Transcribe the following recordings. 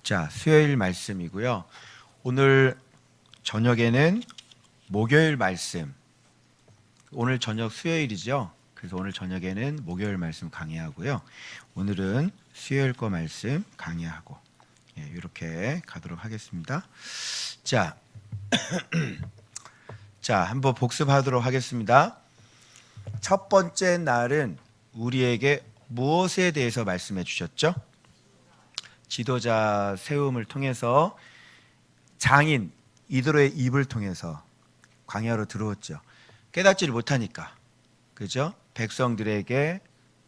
자, 수요일 말씀이고요. 오늘 저녁에는 목요일 말씀. 오늘 저녁 수요일이죠. 그래서 오늘 저녁에는 목요일 말씀 강의하고요. 오늘은 수요일 거 말씀 강의하고 이렇게 가도록 하겠습니다. 자, 한번 복습하도록 하겠습니다. 첫 번째 날은 우리에게 무엇에 대해서 말씀해 주셨죠? 지도자 세움을 통해서 장인 이드로의 입을 통해서 광야로 들어왔죠. 깨닫지를 못하니까, 그죠? 백성들에게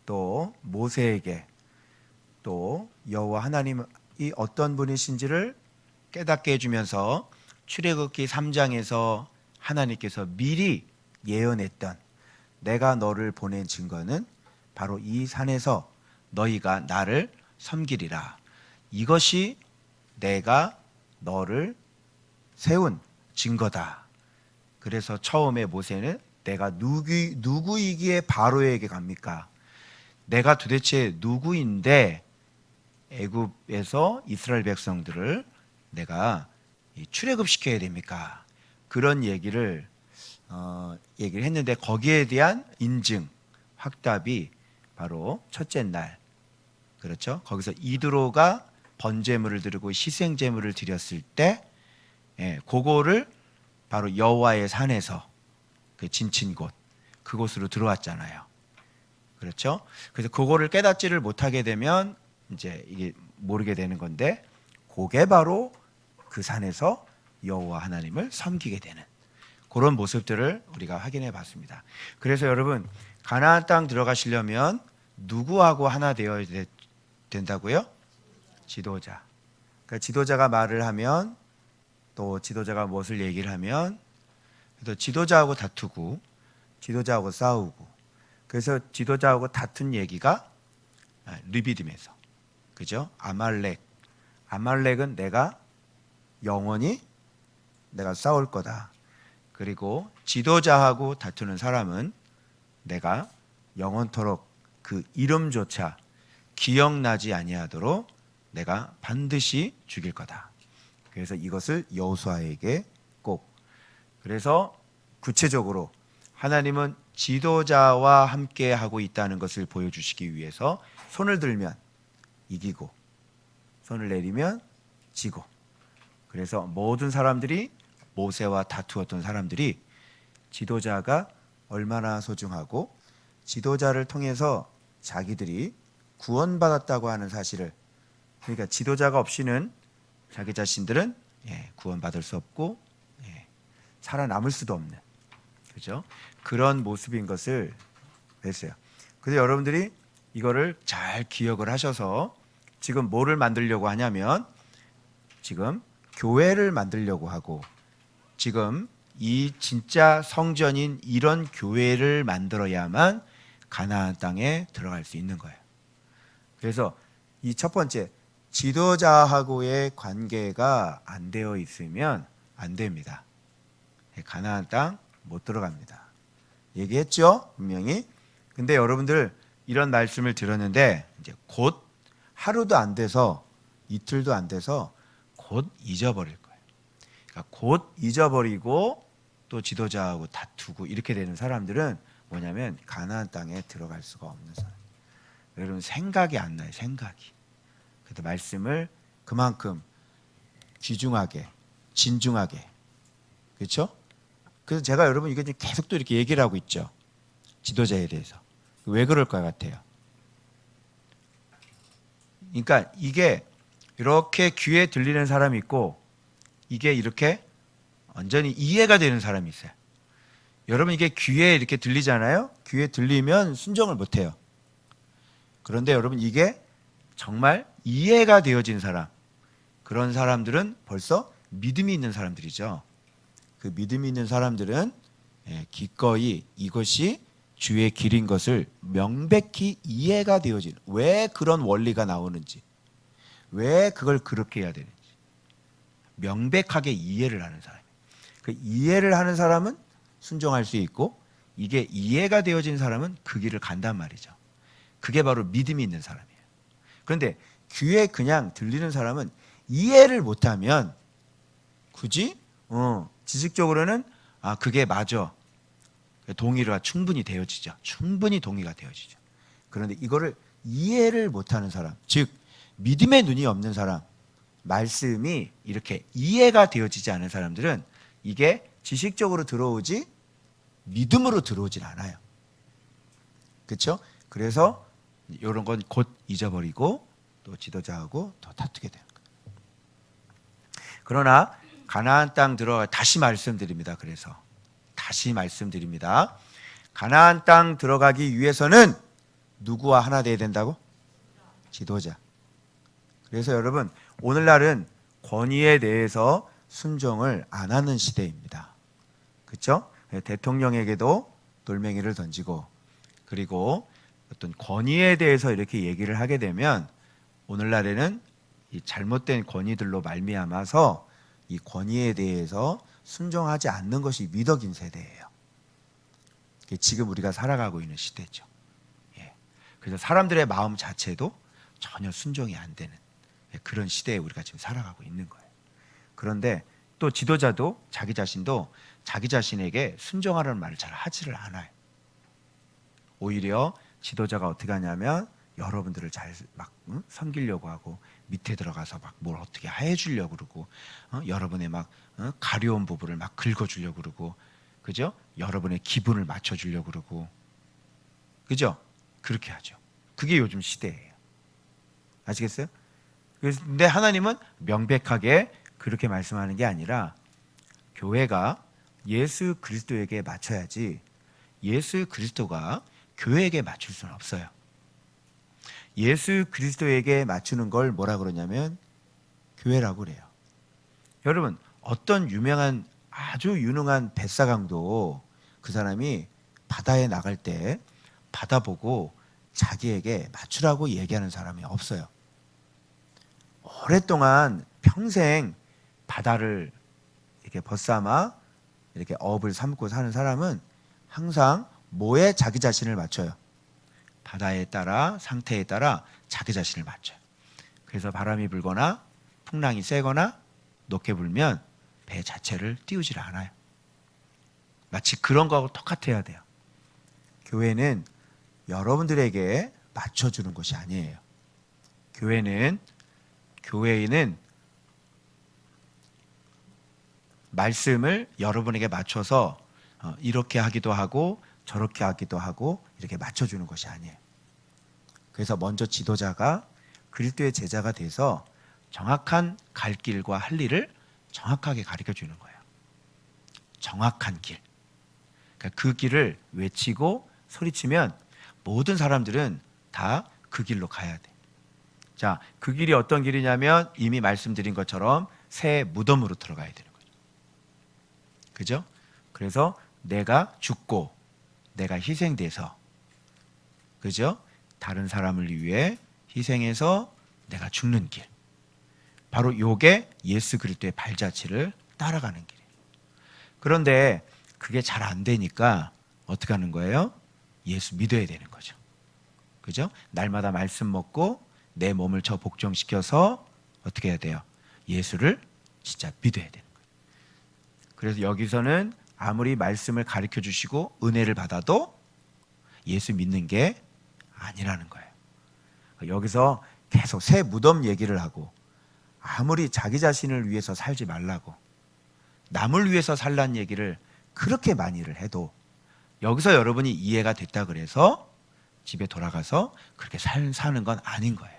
또 모세에게 또 여호와 하나님이 어떤 분이신지를 깨닫게 해주면서 출애굽기 3장에서 하나님께서 미리 예언했던 내가 너를 보낸 증거는 바로 이 산에서 너희가 나를 섬기리라. 이것이 내가 너를 세운 증거다. 그래서 처음에 모세는 내가 누구이기에 바로에게 갑니까? 내가 도대체 누구인데 애굽에서 이스라엘 백성들을 내가 출애굽시켜야 됩니까? 그런 얘기를 했는데 거기에 대한 인증, 확답이 바로 첫째 날, 그렇죠? 거기서 이드로가 번제물을 드리고 희생제물을 드렸을 때, 그거를 바로 여호와의 산에서 그 진친 곳, 그곳으로 들어왔잖아요. 그렇죠? 그래서 그거를 깨닫지를 못하게 되면 이제 이게 모르게 되는 건데, 그게 바로 그 산에서 여호와 하나님을 섬기게 되는 그런 모습들을 우리가 확인해 봤습니다. 그래서 여러분, 가나안 땅 들어가시려면 누구하고 하나 되어야 된다고요? 지도자. 그러니까 지도자가 말을 하면, 또 지도자가 무엇을 얘기를 하면, 또 지도자하고 다투고 지도자하고 싸우고, 그래서 지도자하고 다툰 얘기가 르비딤에서, 그죠? 아말렉은 내가 영원히 내가 싸울 거다. 그리고 지도자하고 다투는 사람은 내가 영원토록 그 이름조차 기억나지 아니하도록 내가 반드시 죽일 거다. 그래서 이것을 여호수아에게 꼭, 그래서 구체적으로 하나님은 지도자와 함께 하고 있다는 것을 보여주시기 위해서 손을 들면 이기고 손을 내리면 지고, 그래서 모든 사람들이, 모세와 다투었던 사람들이 지도자가 얼마나 소중하고 지도자를 통해서 자기들이 구원받았다고 하는 사실을, 그러니까 지도자가 없이는 자기 자신들은 구원받을 수 없고 살아남을 수도 없는, 그죠? 그런 모습인 것을 냈어요. 그래서 여러분들이 이거를 잘 기억을 하셔서 지금 뭐를 만들려고 하냐면, 지금 교회를 만들려고 하고, 지금 이 진짜 성전인 이런 교회를 만들어야만 가나안 땅에 들어갈 수 있는 거예요. 그래서 이 첫 번째, 지도자하고의 관계가 안 되어 있으면 안 됩니다. 가나안 땅 못 들어갑니다. 얘기했죠? 분명히. 근데 여러분들 이런 말씀을 들었는데 이제 곧 하루도 안 돼서, 이틀도 안 돼서 곧 잊어버릴 거예요. 그러니까 곧 잊어버리고 또 지도자하고 다투고 이렇게 되는 사람들은 뭐냐면 가나안 땅에 들어갈 수가 없는 사람. 여러분 생각이 안 나요. 생각이. 그래서 말씀을 그만큼 귀중하게, 진중하게, 그렇죠? 그래서 제가 여러분 이거 계속 또 이렇게 얘기를 하고 있죠. 지도자에 대해서. 왜 그럴 것 같아요? 그러니까 이게 이렇게 귀에 들리는 사람이 있고, 이게 이렇게 완전히 이해가 되는 사람이 있어요. 여러분 이게 귀에 이렇게 들리잖아요. 귀에 들리면 순종을 못 해요. 그런데 여러분 이게 정말 이해가 되어진 사람, 그런 사람들은 벌써 믿음이 있는 사람들이죠. 그 믿음이 있는 사람들은 기꺼이 이것이 주의 길인 것을 명백히 이해가 되어진, 왜 그런 원리가 나오는지, 왜 그걸 그렇게 해야 되는지 명백하게 이해를 하는 사람. 그 이해를 하는 사람은 순종할 수 있고, 이게 이해가 되어진 사람은 그 길을 간단 말이죠. 그게 바로 믿음이 있는 사람이에요. 그런데 귀에 그냥 들리는 사람은 이해를 못하면 굳이 지식적으로는 그게 맞아. 동의가 충분히 되어지죠. 충분히 동의가 되어지죠. 그런데 이거를 이해를 못하는 사람, 즉 믿음의 눈이 없는 사람, 말씀이 이렇게 이해가 되어지지 않은 사람들은 이게 지식적으로 들어오지 믿음으로 들어오질 않아요. 그렇죠? 그래서 이런 건 곧 잊어버리고 또 지도자하고 더 다투게 되는 거예요. 그러나 가나안 땅 들어가 다시 말씀드립니다. 그래서 다시 말씀드립니다. 가나안 땅 들어가기 위해서는 누구와 하나 돼야 된다고? 지도자. 그래서 여러분 오늘날은 권위에 대해서 순종을 안 하는 시대입니다. 그렇죠? 대통령에게도 돌멩이를 던지고 그리고 어떤 권위에 대해서 이렇게 얘기를 하게 되면 오늘날에는 이 잘못된 권위들로 말미암아서 이 권위에 대해서 순종하지 않는 것이 미덕인 세대예요. 지금 우리가 살아가고 있는 시대죠. 그래서 사람들의 마음 자체도 전혀 순종이 안 되는 그런 시대에 우리가 지금 살아가고 있는 거예요. 그런데 또 지도자도 자기 자신도 자기 자신에게 순종하라는 말을 잘 하지를 않아요. 오히려 지도자가 어떻게 하냐면 여러분들을 잘 막 섬기려고 하고 밑에 들어가서 막 뭘 어떻게 해주려고 그러고 여러분의 막 가려운 부분을 막 긁어주려고 그러고 그죠? 여러분의 기분을 맞춰주려고 그러고 그죠? 그렇게 하죠. 그게 요즘 시대예요. 아시겠어요? 근데 하나님은 명백하게 그렇게 말씀하는 게 아니라 교회가 예수 그리스도에게 맞춰야지 예수 그리스도가 교회에게 맞출 수는 없어요. 예수 그리스도에게 맞추는 걸 뭐라 그러냐면 교회라고 그래요. 여러분 어떤 유명한 아주 유능한 뱃사강도 그 사람이 바다에 나갈 때 바다 보고 자기에게 맞추라고 얘기하는 사람이 없어요. 오랫동안 평생 바다를 이렇게 벗삼아 이렇게 업을 삼고 사는 사람은 항상 뭐에 자기 자신을 맞춰요? 바다에 따라 상태에 따라 자기 자신을 맞춰요. 그래서 바람이 불거나 풍랑이 세거나 높게 불면 배 자체를 띄우질 않아요. 마치 그런 거하고 똑같아야 돼요. 교회는 여러분들에게 맞춰주는 것이 아니에요. 교회는 말씀을 여러분에게 맞춰서 이렇게 하기도 하고 저렇게 하기도 하고 이렇게 맞춰주는 것이 아니에요. 그래서 먼저 지도자가 그리스도의 제자가 돼서 정확한 갈 길과 할 일을 정확하게 가르쳐 주는 거예요. 정확한 길. 그러니까 그 길을 외치고 소리치면 모든 사람들은 다 그 길로 가야 돼. 자, 그 길이 어떤 길이냐면 이미 말씀드린 것처럼 새 무덤으로 들어가야 되는 거죠. 그죠? 그래서 내가 죽고 내가 희생돼서 그죠? 다른 사람을 위해 희생해서 내가 죽는 길. 바로 요게 예수 그리스도의 발자취를 따라가는 길이에요. 그런데 그게 잘 안 되니까 어떻게 하는 거예요? 예수 믿어야 되는 거죠. 그죠? 날마다 말씀 먹고 내 몸을 저 복종시켜서 어떻게 해야 돼요? 예수를 진짜 믿어야 되는 거예요. 그래서 여기서는 아무리 말씀을 가르쳐 주시고 은혜를 받아도 예수 믿는 게 아니라는 거예요. 여기서 계속 새 무덤 얘기를 하고 아무리 자기 자신을 위해서 살지 말라고 남을 위해서 살라는 얘기를 그렇게 많이를 해도 여기서 여러분이 이해가 됐다 그래서 집에 돌아가서 그렇게 사는 건 아닌 거예요.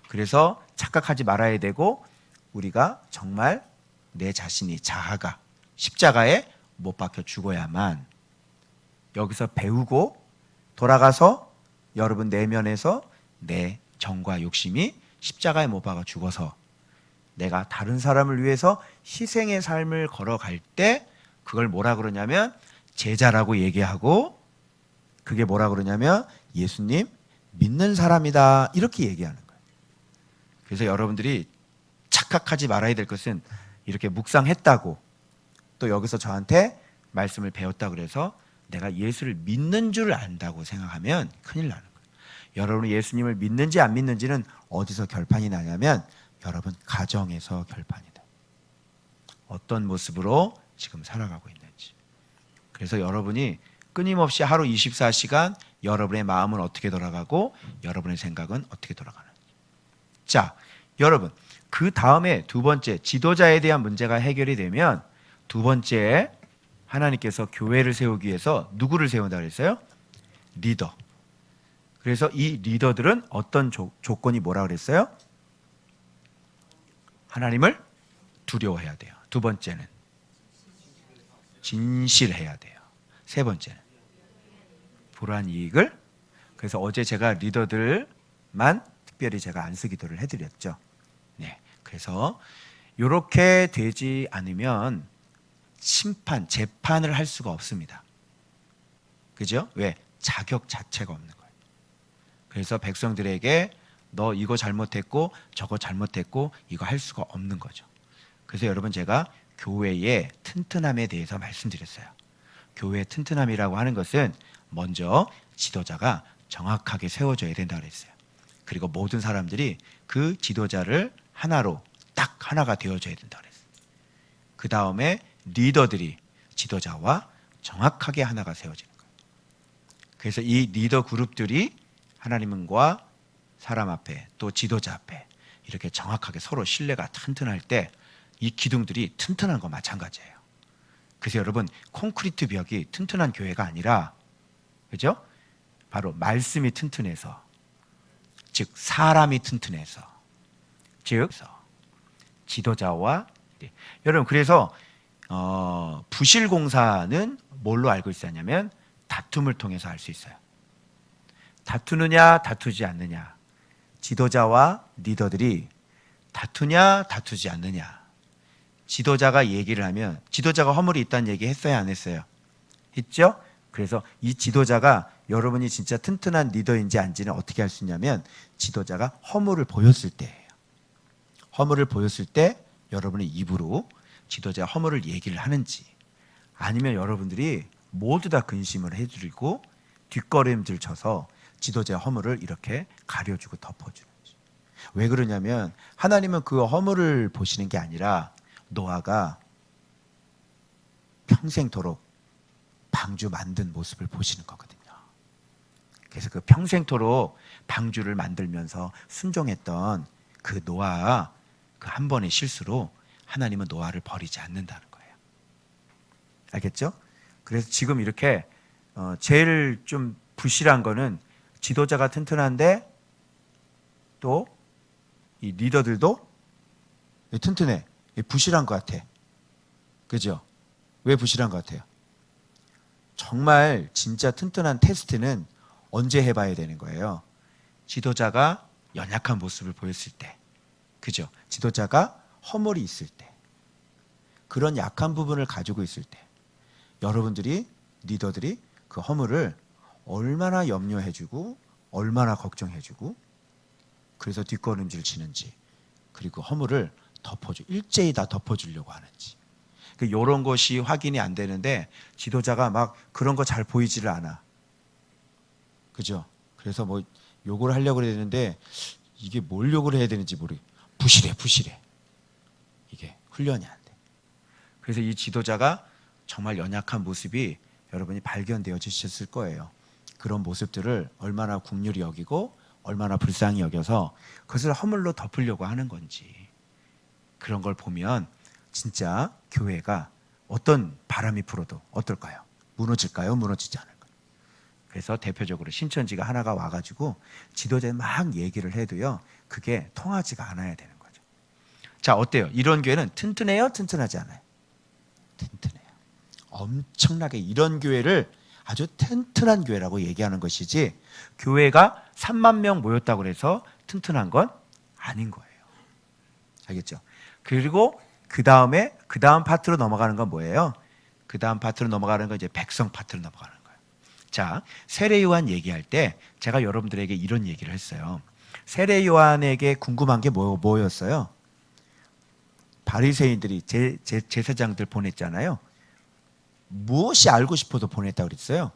그래서 착각하지 말아야 되고 우리가 정말 내 자신이 자아가 십자가에 못 박혀 죽어야만 여기서 배우고 돌아가서 여러분 내면에서 내 정과 욕심이 십자가에 못 박아 죽어서 내가 다른 사람을 위해서 희생의 삶을 걸어갈 때 그걸 뭐라 그러냐면 제자라고 얘기하고 그게 뭐라 그러냐면 예수님 믿는 사람이다 이렇게 얘기하는 거예요. 그래서 여러분들이 착각하지 말아야 될 것은 이렇게 묵상했다고 또 여기서 저한테 말씀을 배웠다 그래서 내가 예수를 믿는 줄 안다고 생각하면 큰일 나는 거예요. 여러분이 예수님을 믿는지 안 믿는지는 어디서 결판이 나냐면 여러분 가정에서 결판이다. 어떤 모습으로 지금 살아가고 있는지. 그래서 여러분이 끊임없이 하루 24시간 여러분의 마음은 어떻게 돌아가고 여러분의 생각은 어떻게 돌아가는지. 자, 여러분 그 다음에 두 번째 지도자에 대한 문제가 해결이 되면 두 번째 하나님께서 교회를 세우기 위해서 누구를 세운다 그랬어요? 리더. 그래서 이 리더들은 어떤 조건이 뭐라 그랬어요? 하나님을 두려워해야 돼요. 두 번째는 진실해야 돼요. 세 번째는 불완이익을. 그래서 어제 제가 리더들만 특별히 제가 안수기도를 해드렸죠. 네, 그래서 이렇게 되지 않으면 심판, 재판을 할 수가 없습니다. 그죠? 왜? 자격 자체가 없는 거예요. 그래서 백성들에게 너 이거 잘못했고 저거 잘못했고 이거 할 수가 없는 거죠. 그래서 여러분 제가 교회의 튼튼함에 대해서 말씀드렸어요. 교회의 튼튼함이라고 하는 것은 먼저 지도자가 정확하게 세워져야 된다 그랬어요. 그리고 모든 사람들이 그 지도자를 하나로 딱 하나가 되어져야 된다 그랬어요. 그 다음에 리더들이 지도자와 정확하게 하나가 세워지는 거예요. 그래서 이 리더 그룹들이 하나님과 사람 앞에 또 지도자 앞에 이렇게 정확하게 서로 신뢰가 튼튼할 때 이 기둥들이 튼튼한 거 마찬가지예요. 그래서 여러분 콘크리트 벽이 튼튼한 교회가 아니라 그죠? 바로 말씀이 튼튼해서 즉 사람이 튼튼해서 즉 지도자와 여러분 그래서 부실공사는 뭘로 알고 있었냐면 다툼을 통해서 알 수 있어요. 다투느냐 다투지 않느냐. 지도자와 리더들이 다투냐 다투지 않느냐. 지도자가 얘기를 하면 지도자가 허물이 있다는 얘기 했어요 안 했어요? 했죠? 그래서 이 지도자가 여러분이 진짜 튼튼한 리더인지 아닌지는 어떻게 알 수 있냐면 지도자가 허물을 보였을 때예요. 허물을 보였을 때 여러분의 입으로 지도자 허물을 얘기를 하는지 아니면 여러분들이 모두 다 근심을 해드리고 뒷걸음질 쳐서 지도자의 허물을 이렇게 가려주고 덮어주는지. 왜 그러냐면 하나님은 그 허물을 보시는 게 아니라 노아가 평생토록 방주 만든 모습을 보시는 거거든요. 그래서 그 평생토록 방주를 만들면서 순종했던 그 노아 그 한 번의 실수로 하나님은 노아를 버리지 않는다는 거예요. 알겠죠? 그래서 지금 이렇게 제일 좀 부실한 거는 지도자가 튼튼한데 또 이 리더들도 튼튼해. 부실한 것 같아. 그죠? 왜 부실한 것 같아요? 정말 진짜 튼튼한 테스트는 언제 해봐야 되는 거예요? 지도자가 연약한 모습을 보였을 때. 그죠? 지도자가 허물이 있을 때. 그런 약한 부분을 가지고 있을 때. 여러분들이 리더들이 그 허물을 얼마나 염려해주고 얼마나 걱정해주고 그래서 뒷걸음질 치는지 그리고 허물을 일제히 다 덮어주려고 하는지 이런 것이 확인이 안 되는데 지도자가 막 그런 거 잘 보이지를 않아. 그죠? 그래서 뭐 욕을 하려고 해야 되는데 이게 뭘 욕을 해야 되는지 부실해. 이게 훈련이 안 돼. 그래서 이 지도자가 정말 연약한 모습이 여러분이 발견되어지셨을 거예요. 그런 모습들을 얼마나 긍휼히 여기고 얼마나 불쌍히 여겨서 그것을 허물로 덮으려고 하는 건지 그런 걸 보면 진짜 교회가 어떤 바람이 불어도 어떨까요? 무너질까요? 무너지지 않을까요? 그래서 대표적으로 신천지가 하나가 와가지고 지도자에 막 얘기를 해도요 그게 통하지가 않아야 되는 거죠. 자 어때요? 이런 교회는 튼튼해요? 튼튼하지 않아요? 튼튼해요. 엄청나게 이런 교회를 아주 튼튼한 교회라고 얘기하는 것이지 교회가 3만 명 모였다고 해서 튼튼한 건 아닌 거예요. 알겠죠? 그리고 그 다음 파트로 넘어가는 건 뭐예요? 그 다음 파트로 넘어가는 건 이제 백성 파트로 넘어가는 거예요. 자, 세례 요한 얘기할 때 제가 여러분들에게 이런 얘기를 했어요. 세례 요한에게 궁금한 게 뭐였어요? 바리새인들이 제사장들 보냈잖아요. 무엇이 알고 싶어도 보냈다고 그랬어요?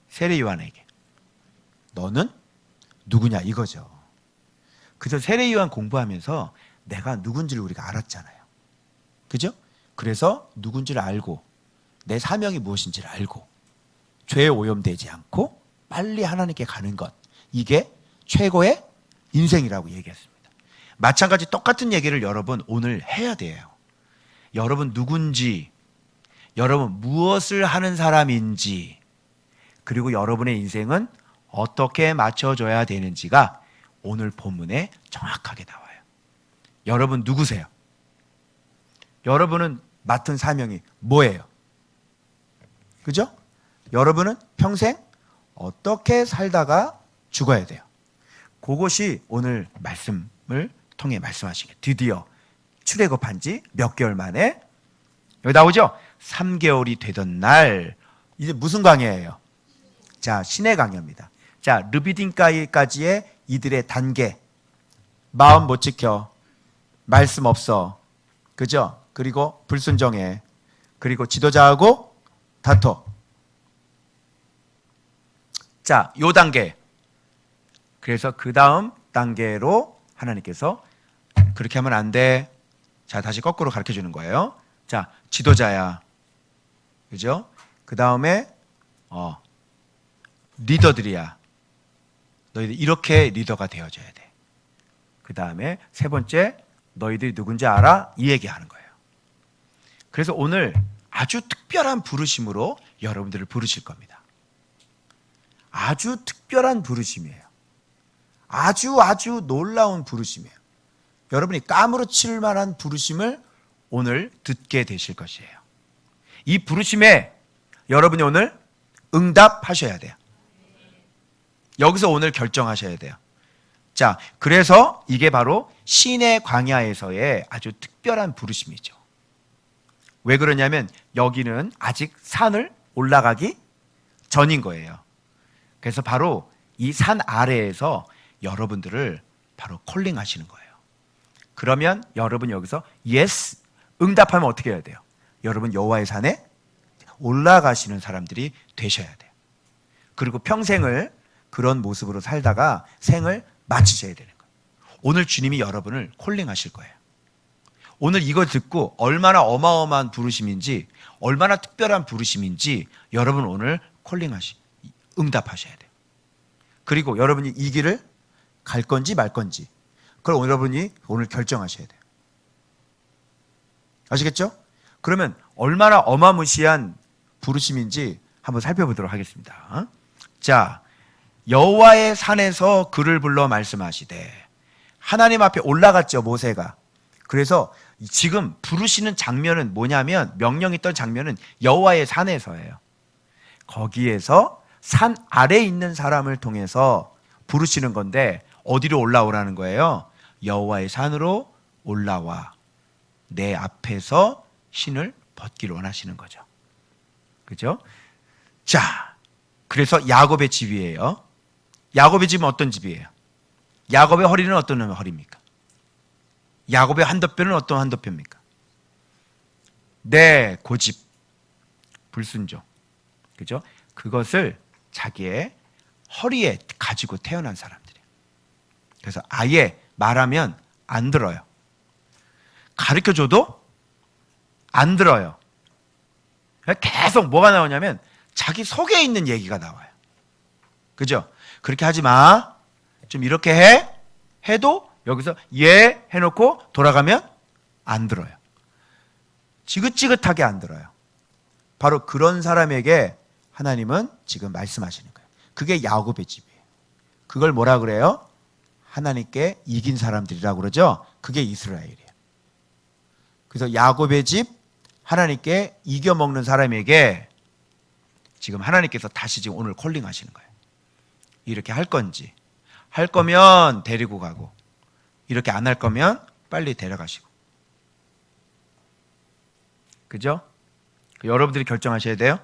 세례 요한에게. 너는 누구냐 이거죠. 그래서 세례요한 공부하면서 내가 누군지를 우리가 알았잖아요. 그죠? 그래서 누군지를 알고 내 사명이 무엇인지를 알고 죄에 오염되지 않고 빨리 하나님께 가는 것, 이게 최고의 인생이라고 얘기했습니다. 마찬가지 똑같은 얘기를 여러분 오늘 해야 돼요. 여러분 누군지, 여러분 무엇을 하는 사람인지, 그리고 여러분의 인생은 어떻게 맞춰줘야 되는지가 오늘 본문에 정확하게 나와요. 여러분 누구세요? 여러분은 맡은 사명이 뭐예요? 그죠? 여러분은 평생 어떻게 살다가 죽어야 돼요? 그것이 오늘 말씀을 통해 말씀하신 게 드디어 출애굽한 지 몇 개월 만에 여기 나오죠? 3개월이 되던 날, 이제 무슨 강야예요? 자, 신의 강야입니다. 자, 르비딤가까지의 이들의 단계, 마음 못 지켜, 말씀 없어, 그죠? 그리고 불순종해, 그리고 지도자하고 다퉈. 자, 요 단계. 그래서 그 다음 단계로 하나님께서 그렇게 하면 안 돼. 자, 다시 거꾸로 가르쳐 주는 거예요. 자, 지도자야, 그죠? 그 다음에 리더들이야. 너희들 이렇게 리더가 되어줘야 돼. 그 다음에 세 번째, 너희들이 누군지 알아? 이 얘기하는 거예요. 그래서 오늘 아주 특별한 부르심으로 여러분들을 부르실 겁니다. 아주 특별한 부르심이에요. 아주 놀라운 부르심이에요. 여러분이 까무러칠 만한 부르심을 오늘 듣게 되실 것이에요. 이 부르심에 여러분이 오늘 응답하셔야 돼요. 여기서 오늘 결정하셔야 돼요. 자, 그래서 이게 바로 신의 광야에서의 아주 특별한 부르심이죠. 왜 그러냐면 여기는 아직 산을 올라가기 전인 거예요. 그래서 바로 이 산 아래에서 여러분들을 바로 콜링하시는 거예요. 그러면 여러분 여기서 yes, 응답하면 어떻게 해야 돼요? 여러분 여호와의 산에 올라가시는 사람들이 되셔야 돼요. 그리고 평생을 그런 모습으로 살다가 생을 마치셔야 되는 거예요. 오늘 주님이 여러분을 콜링하실 거예요. 오늘 이거 듣고 얼마나 어마어마한 부르심인지, 얼마나 특별한 부르심인지 여러분 오늘 응답하셔야 돼요. 그리고 여러분이 이 길을 갈 건지 말 건지, 그걸 여러분이 오늘 결정하셔야 돼요. 아시겠죠? 그러면 얼마나 어마무시한 부르심인지 한번 살펴보도록 하겠습니다. 자, 여호와의 산에서 그를 불러 말씀하시되, 하나님 앞에 올라갔죠, 모세가. 그래서 지금 부르시는 장면은 뭐냐면, 명령이 있던 장면은 여호와의 산에서예요. 거기에서 산 아래에 있는 사람을 통해서 부르시는 건데 어디로 올라오라는 거예요? 여호와의 산으로 올라와 내 앞에서 신을 벗기를 원하시는 거죠. 그죠? 자, 그래서 야곱의 집이에요. 야곱의 집은 어떤 집이에요? 야곱의 허리는 어떤 허리입니까? 야곱의 한도뼈는 어떤 한도뼈입니까? 네, 고집, 불순종. 그죠? 그것을 자기의 허리에 가지고 태어난 사람들이에요. 그래서 아예 말하면 안 들어요. 가르쳐줘도 안 들어요. 계속 뭐가 나오냐면 자기 속에 있는 얘기가 나와요. 그죠? 그렇게 하지 마. 좀 이렇게 해. 해도 여기서 예 해놓고 돌아가면 안 들어요. 지긋지긋하게 안 들어요. 바로 그런 사람에게 하나님은 지금 말씀하시는 거예요. 그게 야곱의 집이에요. 그걸 뭐라 그래요? 하나님께 이긴 사람들이라고 그러죠. 그게 이스라엘이에요. 그래서 야곱의 집, 하나님께 이겨먹는 사람에게 지금 하나님께서 다시 지금 오늘 콜링하시는 거예요. 이렇게 할 건지, 할 거면 데리고 가고, 이렇게 안 할 거면 빨리 데려가시고. 그죠? 여러분들이 결정하셔야 돼요.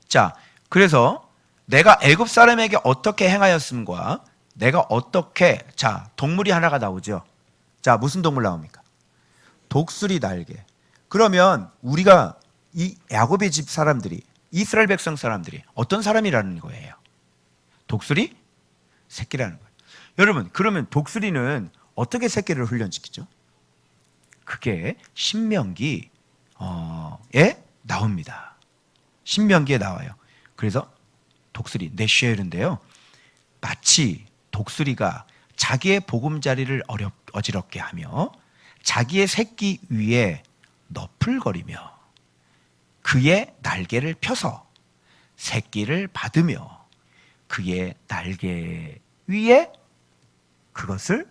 자, 그래서 내가 애굽 사람에게 어떻게 행하였음과 내가 어떻게, 자, 동물이 하나가 나오죠. 자, 무슨 동물 나옵니까? 독수리 날개. 그러면 우리가 이 야곱의 집 사람들이, 이스라엘 백성 사람들이 어떤 사람이라는 거예요? 독수리 새끼라는 거예요. 여러분, 그러면 독수리는 어떻게 새끼를 훈련시키죠? 그게 신명기에 나옵니다. 신명기에 나와요. 그래서 독수리, 네쉐일인데요. 마치 독수리가 자기의 보금자리를 어지럽게 하며 자기의 새끼 위에 너풀거리며 그의 날개를 펴서 새끼를 받으며 그의 날개 위에 그것을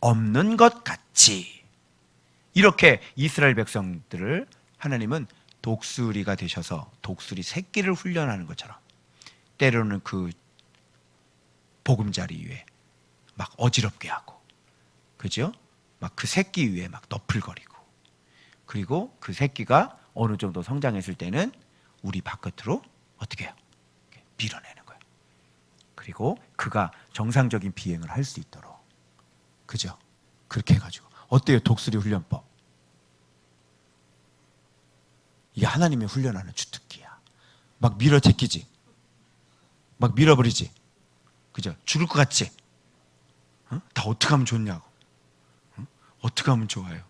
엎는 것 같이, 이렇게 이스라엘 백성들을 하나님은 독수리가 되셔서 독수리 새끼를 훈련하는 것처럼 때로는 그 보금자리 위에 막 어지럽게 하고, 그죠? 막 그 새끼 위에 막 너풀거리고, 그리고 그 새끼가 어느 정도 성장했을 때는 우리 바깥으로 어떻게 해요? 밀어내는 거예요. 그리고 그가 정상적인 비행을 할 수 있도록, 그죠? 그렇게 해가지고 어때요? 독수리 훈련법. 이게 하나님이 훈련하는 주특기야. 막 밀어 제끼지, 막 밀어버리지, 그죠? 죽을 것 같지? 다 어떻게 하면 좋냐고, 어떻게 하면 좋아요?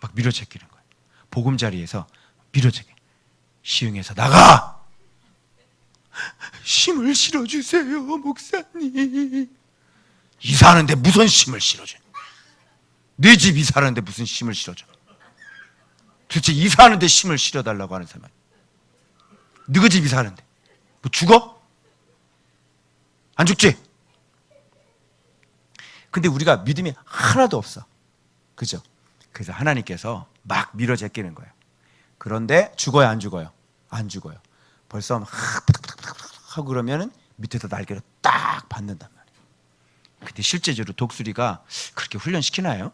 막 밀어 제끼는 거예요. 보금자리에서 밀어 제끼. 시흥에서 나가! 심을 실어주세요, 목사님. 이사하는데 무슨 심을 실어줘? 내 집 이사하는데 무슨 심을 실어줘? 도대체 이사하는데 심을 실어달라고 하는 사람, 너희 집 이사하는데 뭐 죽어? 안 죽지? 근데 우리가 믿음이 하나도 없어, 그죠? 그래서 하나님께서 막 밀어 제끼는 거예요. 그런데 죽어요, 안 죽어요? 안 죽어요. 벌써 막 하고 그러면은 밑에서 날개를 딱 받는단 말이에요. 근데 실제적으로 독수리가 그렇게 훈련시키나요?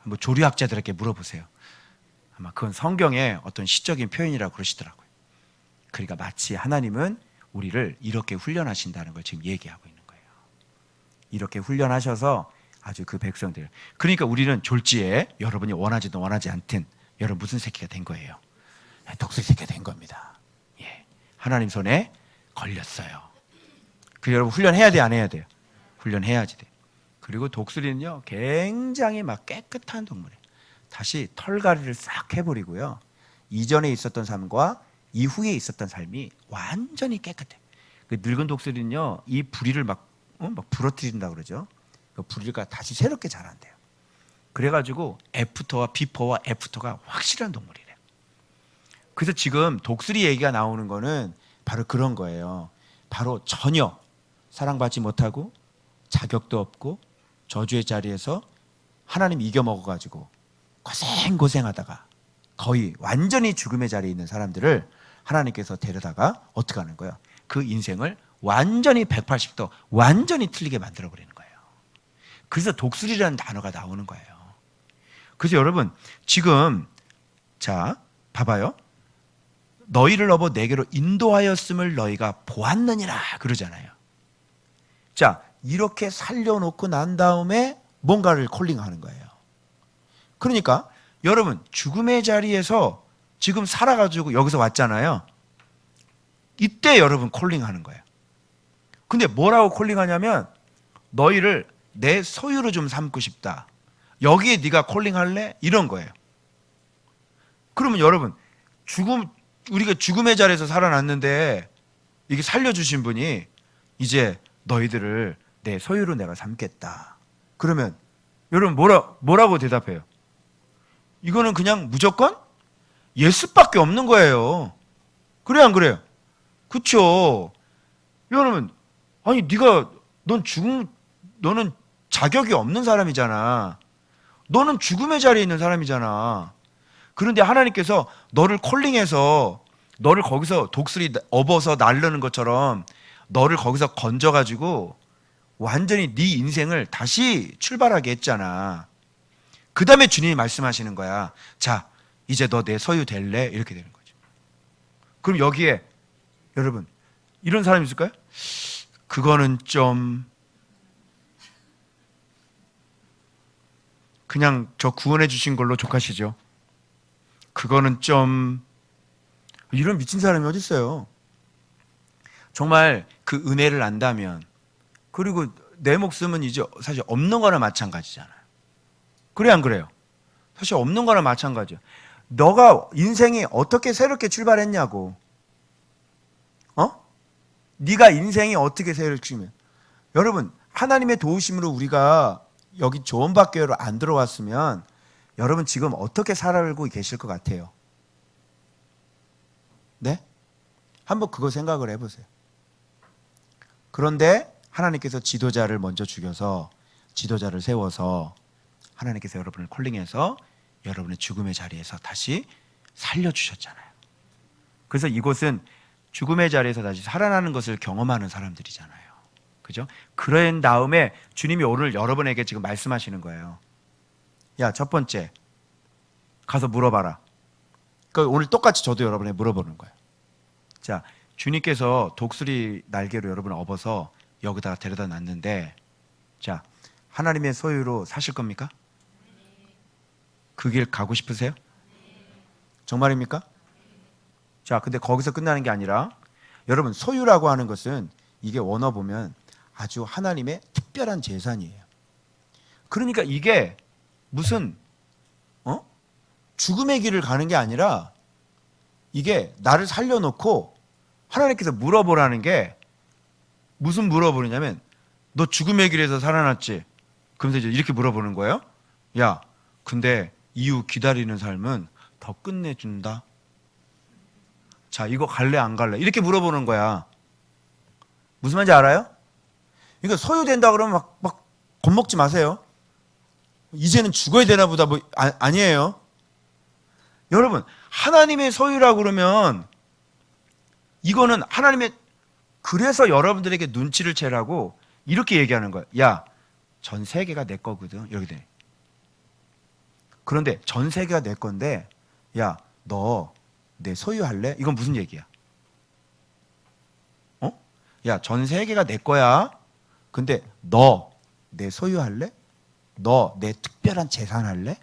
뭐 조류학자들에게 물어보세요. 아마 그건 성경의 어떤 시적인 표현이라고 그러시더라고요. 그러니까 마치 하나님은 우리를 이렇게 훈련하신다는 걸 지금 얘기하고 있는 거예요. 이렇게 훈련하셔서 아주 그 백성들, 그러니까 우리는 졸지에 여러분이 원하지도 원하지 않든 여러분 무슨 새끼가 된 거예요? 독수리 새끼가 된 겁니다. 예, 하나님 손에 걸렸어요. 그 여러분 훈련해야 돼, 안 해야 돼요? 훈련해야지 돼. 그리고 독수리는요 굉장히 막 깨끗한 동물이에요. 다시 털갈이를 싹 해버리고요, 이전에 있었던 삶과 이후에 있었던 삶이 완전히 깨끗해. 그 늙은 독수리는요 이 부리를 막 부러뜨린다 그러죠. 그 부리가 다시 새롭게 자란대요. 그래가지고 비포와 애프터가 확실한 동물이래요. 그래서 지금 독수리 얘기가 나오는 거는 바로 그런 거예요. 바로 전혀 사랑받지 못하고 자격도 없고 저주의 자리에서 하나님 이겨먹어가지고 고생하다가 거의 완전히 죽음의 자리에 있는 사람들을 하나님께서 데려다가 어떻게 하는 거예요? 그 인생을 완전히 180도 완전히 틀리게 만들어버리는 거예요. 그래서 독수리라는 단어가 나오는 거예요. 그래서 여러분 지금 자 봐봐요. 너희를 업어 내게로 인도하였음을 너희가 보았느니라 그러잖아요. 자, 이렇게 살려놓고 난 다음에 뭔가를 콜링하는 거예요. 그러니까 여러분 죽음의 자리에서 지금 살아가지고 여기서 왔잖아요. 이때 여러분 콜링하는 거예요. 근데 뭐라고 콜링하냐면 너희를 내 소유로 좀 삼고 싶다. 여기에 네가 콜링할래? 이런 거예요. 그러면 여러분 우리가 죽음의 자리에서 살아났는데 이게 살려주신 분이 이제 너희들을 내 소유로 내가 삼겠다. 그러면 여러분 뭐라고 대답해요? 이거는 그냥 무조건 예스밖에 없는 거예요. 그래요, 안 그래요? 그렇죠. 여러분, 아니 너는 자격이 없는 사람이잖아. 너는 죽음의 자리에 있는 사람이잖아. 그런데 하나님께서 너를 콜링해서 너를 거기서 독수리 업어서 날르는 것처럼 너를 거기서 건져가지고 완전히 네 인생을 다시 출발하게 했잖아. 그 다음에 주님이 말씀하시는 거야. 자, 이제 너 내 소유 될래? 이렇게 되는 거죠. 그럼 여기에 여러분 이런 사람이 있을까요? 그거는 좀 그냥 저 구원해 주신 걸로 족하시죠. 그거는 좀 이런 미친 사람이 어디 있어요? 정말 그 은혜를 안다면, 그리고 내 목숨은 이제 사실 없는 거나 마찬가지잖아요. 그래 안 그래요? 사실 없는 거나 마찬가지야. 너가 인생이 어떻게 새롭게 출발했냐고. 네가 인생이 어떻게 새롭게 출발. 여러분, 하나님의 도우심으로 우리가 여기 조언받교회로 안 들어왔으면 여러분 지금 어떻게 살아가고 계실 것 같아요? 네? 한번 그거 생각을 해보세요. 그런데 하나님께서 지도자를 먼저 죽여서 지도자를 세워서 하나님께서 여러분을 콜링해서 여러분의 죽음의 자리에서 다시 살려주셨잖아요. 그래서 이곳은 죽음의 자리에서 다시 살아나는 것을 경험하는 사람들이잖아요. 그죠? 그런 다음에 주님이 오늘 여러분에게 지금 말씀하시는 거예요. 야, 첫 번째 가서 물어봐라. 그러니까 오늘 똑같이 저도 여러분에게 물어보는 거예요. 자, 주님께서 독수리 날개로 여러분을 업어서 여기다가 데려다 놨는데, 자, 하나님의 소유로 사실 겁니까? 그 길 가고 싶으세요? 정말입니까? 자, 근데 거기서 끝나는 게 아니라 여러분, 소유라고 하는 것은 이게 원어 보면 아주 하나님의 특별한 재산이에요. 그러니까 이게 무슨 죽음의 길을 가는 게 아니라 이게 나를 살려놓고 하나님께서 물어보라는 게, 무슨 물어보느냐면 너 죽음의 길에서 살아났지? 그러면서 이제 이렇게 물어보는 거예요. 야, 근데 이후 기다리는 삶은 더 끝내준다. 자, 이거 갈래 안 갈래? 이렇게 물어보는 거야. 무슨 말인지 알아요? 그러니까 소유된다 그러면 막 겁먹지 마세요. 이제는 죽어야 되나 보다, 아니에요. 여러분, 하나님의 소유라고 그러면 이거는 하나님의, 그래서 여러분들에게 눈치를 채라고 이렇게 얘기하는 거야. 야, 전 세계가 내 거거든. 이렇게 돼. 그런데 전 세계가 내 건데, 야, 너 내 소유할래? 이건 무슨 얘기야? 야, 전 세계가 내 거야. 근데 너 내 소유할래? 너 내 특별한 재산 할래?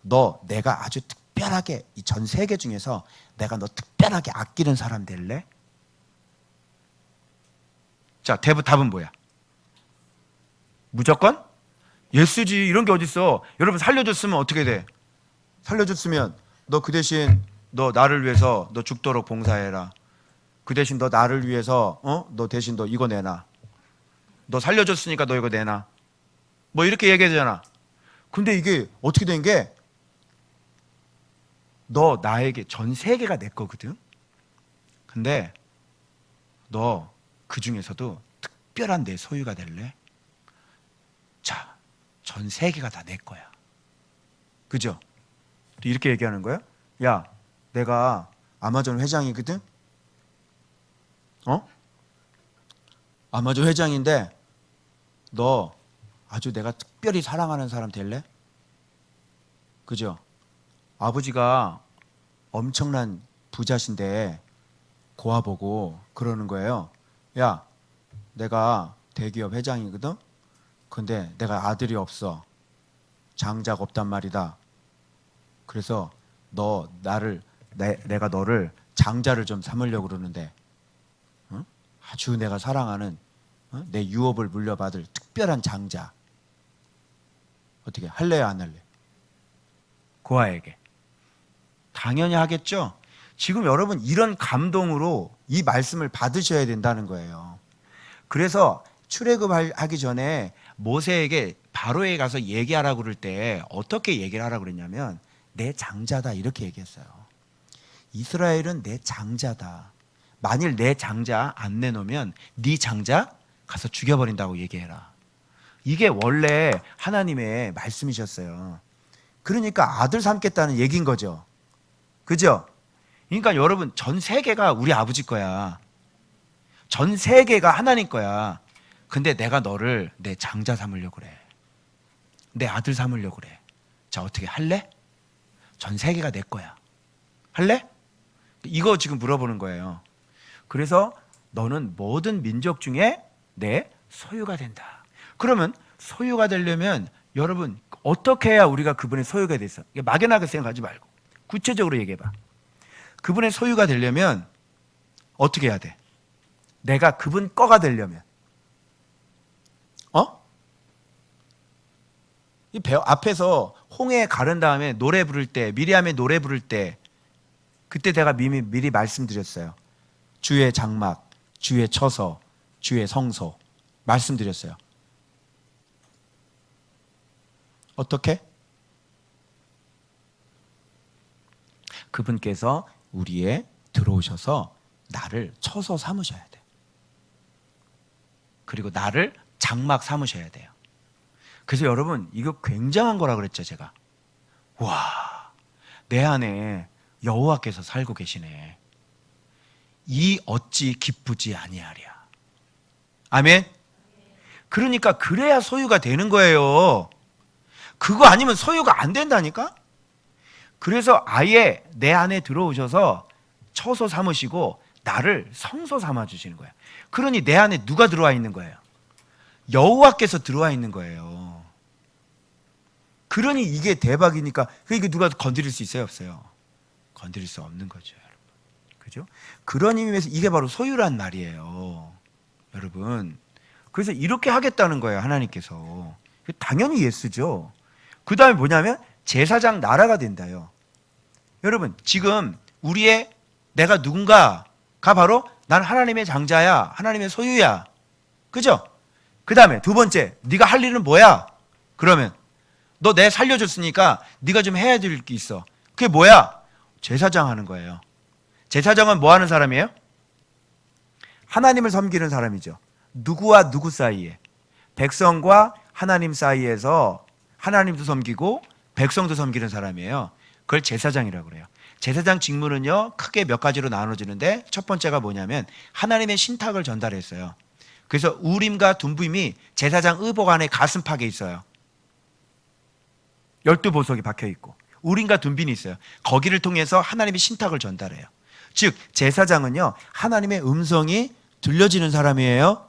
너 내가 아주 특별하게 이 전 세계 중에서 내가 너 특별하게 아끼는 사람 될래? 자, 답은 뭐야? 무조건? 예수지. 이런 게 어딨어. 여러분, 살려줬으면 어떻게 돼? 살려줬으면 너 그 대신 너 나를 위해서 너 죽도록 봉사해라. 그 대신 너 나를 위해서 너 대신 너 이거 내놔. 너 살려줬으니까 너 이거 내놔. 뭐 이렇게 얘기하잖아. 근데 이게 어떻게 된 게, 너 나에게 전 세계가 내 거거든. 근데 너 그 중에서도 특별한 내 소유가 될래? 자, 전 세계가 다 내 거야. 그죠? 이렇게 얘기하는 거예요. 야, 내가 아마존 회장이거든. 아마존 회장인데 너 아주 내가 특별히 사랑하는 사람 될래? 그죠? 아버지가 엄청난 부자신데 고아보고 그러는 거예요. 야, 내가 대기업 회장이거든. 근데 내가 아들이 없어. 장자가 없단 말이다. 그래서 내가 너를 장자를 좀 삼으려고 그러는데, 아주 내가 사랑하는 내 유업을 물려받을 특별한 장자. 어떻게 할래요, 안 할래? 고아에게. 당연히 하겠죠. 지금 여러분 이런 감동으로 이 말씀을 받으셔야 된다는 거예요. 그래서 출애굽하기 전에 모세에게 바로에 가서 얘기하라고 그럴 때 어떻게 얘기를 하라고 그랬냐면, 내 장자다 이렇게 얘기했어요. 이스라엘은 내 장자다. 만일 내 장자 안 내놓으면 네 장자 가서 죽여버린다고 얘기해라. 이게 원래 하나님의 말씀이셨어요. 그러니까 아들 삼겠다는 얘기인 거죠. 그죠? 그러니까 여러분, 전 세계가 우리 아버지 거야. 전 세계가 하나님 거야. 근데 내가 너를 내 장자 삼으려고 그래. 내 아들 삼으려고 그래. 자, 어떻게 할래? 전 세계가 내 거야. 할래? 이거 지금 물어보는 거예요. 그래서 너는 모든 민족 중에 내 소유가 된다. 그러면 소유가 되려면 여러분 어떻게 해야 우리가 그분의 소유가 됐어? 막연하게 생각하지 말고 구체적으로 얘기해봐. 그분의 소유가 되려면 어떻게 해야 돼? 내가 그분 거가 되려면. 이 배 앞에서 홍해 가른 다음에 노래 부를 때, 미리암의 노래 부를 때, 그때 내가 미리 말씀드렸어요. 주의 장막, 주의 처소, 주의 성소 말씀드렸어요. 어떻게? 그분께서 우리에 들어오셔서 나를 처소 삼으셔야 돼. 그리고 나를 장막 삼으셔야 돼요. 그래서 여러분, 이거 굉장한 거라 그랬죠, 제가. 와, 내 안에 여호와께서 살고 계시네. 이 어찌 기쁘지 아니하랴. 아멘. 그러니까 그래야 소유가 되는 거예요. 그거 아니면 소유가 안 된다니까. 그래서 아예 내 안에 들어오셔서 처소 삼으시고 나를 성소 삼아 주시는 거예요. 그러니 내 안에 누가 들어와 있는 거예요? 여호와께서 들어와 있는 거예요. 그러니 이게 대박이니까. 이게 누가 건드릴 수 있어요, 없어요? 건드릴 수 없는 거죠, 여러분. 그죠? 그런 의미에서 이게 바로 소유란 말이에요, 여러분. 그래서 이렇게 하겠다는 거예요, 하나님께서. 당연히 예스죠. 그 다음에 뭐냐면 제사장 나라가 된다요. 여러분, 지금 우리의 내가 누군가가 바로 난 하나님의 장자야, 하나님의 소유야. 그죠? 그 다음에 두 번째, 네가 할 일은 뭐야? 그러면 너 내 살려줬으니까 네가 좀 해야 될 게 있어. 그게 뭐야? 제사장 하는 거예요. 제사장은 뭐 하는 사람이에요? 하나님을 섬기는 사람이죠. 누구와 누구 사이에? 백성과 하나님 사이에서 하나님도 섬기고 백성도 섬기는 사람이에요. 그걸 제사장이라고 그래요. 제사장 직무는요, 크게 몇 가지로 나눠지는데 첫 번째가 뭐냐면 하나님의 신탁을 전달했어요. 그래서 우림과 둠빔이 제사장 의복 안에 가슴팍에 있어요. 12보석이 박혀 있고 우림과 둠빔이 있어요. 거기를 통해서 하나님의 신탁을 전달해요. 즉 제사장은요, 하나님의 음성이 들려지는 사람이에요.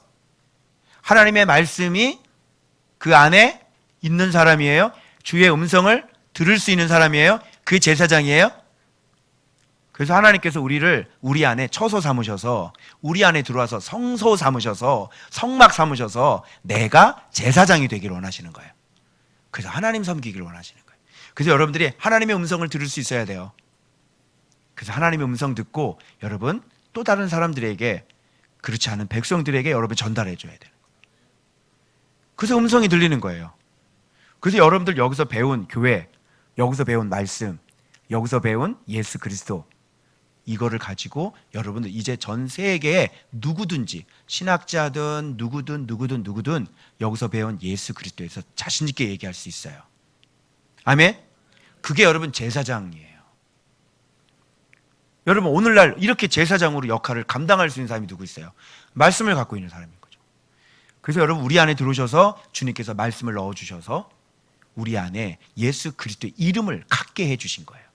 하나님의 말씀이 그 안에 있는 사람이에요. 주의 음성을 들을 수 있는 사람이에요. 그게 제사장이에요. 그래서 하나님께서 우리를 우리 안에 처소 삼으셔서 우리 안에 들어와서 성소 삼으셔서 성막 삼으셔서 내가 제사장이 되기를 원하시는 거예요. 그래서 하나님 섬기기를 원하시는 거예요. 그래서 여러분들이 하나님의 음성을 들을 수 있어야 돼요. 그래서 하나님의 음성 듣고 여러분 또 다른 사람들에게, 그렇지 않은 백성들에게 여러분 전달해 줘야 되는 거예요. 그래서 음성이 들리는 거예요. 그래서 여러분들 여기서 배운 교회, 여기서 배운 말씀, 여기서 배운 예수 그리스도, 이거를 가지고 여러분들 이제 전 세계에 누구든지, 신학자든 누구든 여기서 배운 예수 그리스도에서 자신 있게 얘기할 수 있어요. 아멘. 그게 여러분 제사장이에요. 여러분 오늘날 이렇게 제사장으로 역할을 감당할 수 있는 사람이 누구 있어요? 말씀을 갖고 있는 사람인 거죠. 그래서 여러분 우리 안에 들어오셔서 주님께서 말씀을 넣어주셔서 우리 안에 예수 그리스도의 이름을 갖게 해주신 거예요.